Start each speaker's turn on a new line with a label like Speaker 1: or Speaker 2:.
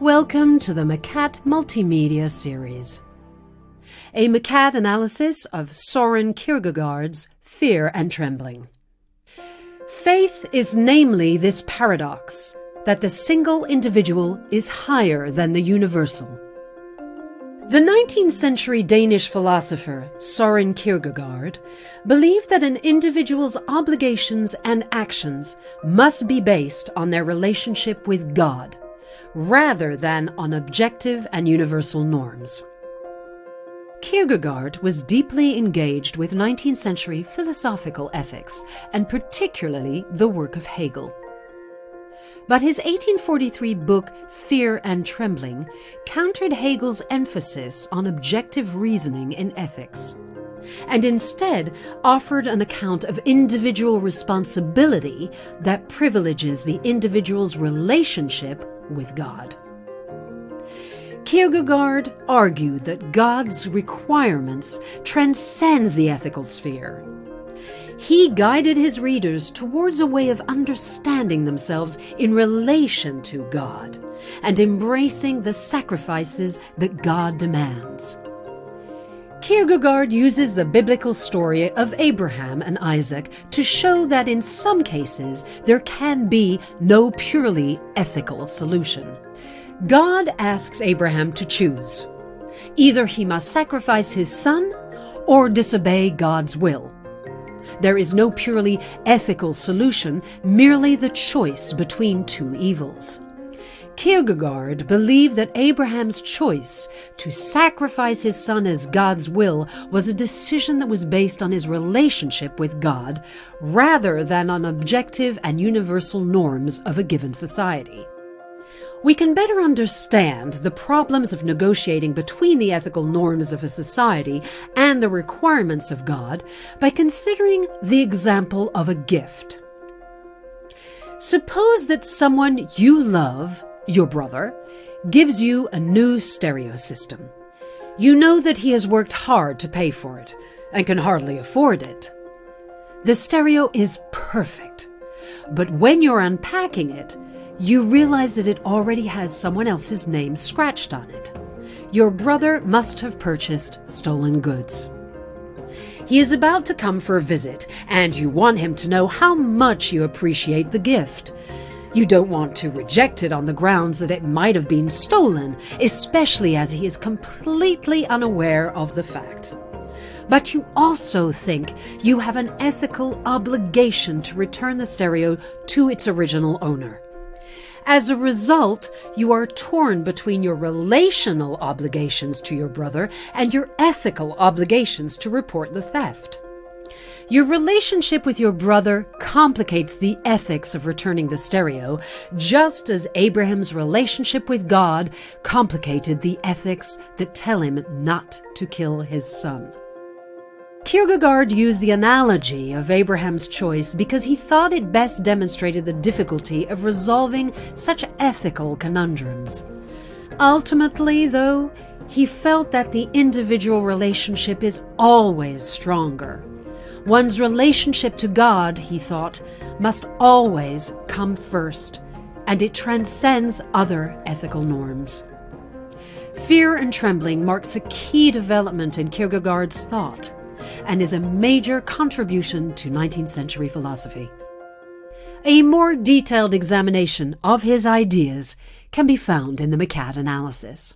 Speaker 1: Welcome to the MCAT Multimedia Series, a MCAT analysis of Soren Kierkegaard's Fear and Trembling. Faith is namely this paradox, that the single individual is higher than the universal. The 19th century Danish philosopher Soren Kierkegaard believed that an individual's obligations and actions must be based on their relationship with God, rather than on objective and universal norms. Kierkegaard was deeply engaged with 19th century philosophical ethics, and particularly the work of Hegel. But his 1843 book Fear and Trembling countered Hegel's emphasis on objective reasoning in ethics, and instead offered an account of individual responsibility that privileges the individual's relationship with God. Kierkegaard argued that God's requirements transcends the ethical sphere. He guided his readers towards a way of understanding themselves in relation to God and embracing the sacrifices that God demands. Kierkegaard uses the biblical story of Abraham and Isaac to show that in some cases there can be no purely ethical solution. God asks Abraham to choose. Either he must sacrifice his son or disobey God's will. There is no purely ethical solution, merely the choice between two evils. Kierkegaard believed that Abraham's choice to sacrifice his son as God's will was a decision that was based on his relationship with God, rather than on objective and universal norms of a given society. We can better understand the problems of negotiating between the ethical norms of a society and the requirements of God by considering the example of a gift. Suppose that someone you love, your brother, gives you a new stereo system. You know that he has worked hard to pay for it and can hardly afford it. The stereo is perfect, but when you're unpacking it, you realize that it already has someone else's name scratched on it. Your brother must have purchased stolen goods. He is about to come for a visit, and you want him to know how much you appreciate the gift. You don't want to reject it on the grounds that it might have been stolen, especially as he is completely unaware of the fact. But you also think you have an ethical obligation to return the stereo to its original owner. As a result, you are torn between your relational obligations to your brother and your ethical obligations to report the theft. Your relationship with your brother complicates the ethics of returning the stereo, just as Abraham's relationship with God complicated the ethics that tell him not to kill his son. Kierkegaard used the analogy of Abraham's choice because he thought it best demonstrated the difficulty of resolving such ethical conundrums. Ultimately, though, he felt that the individual relationship is always stronger. One's relationship to God, he thought, must always come first, and it transcends other ethical norms. Fear and Trembling marks a key development in Kierkegaard's thought, and is a major contribution to 19th century philosophy. A more detailed examination of his ideas can be found in the MCAT analysis.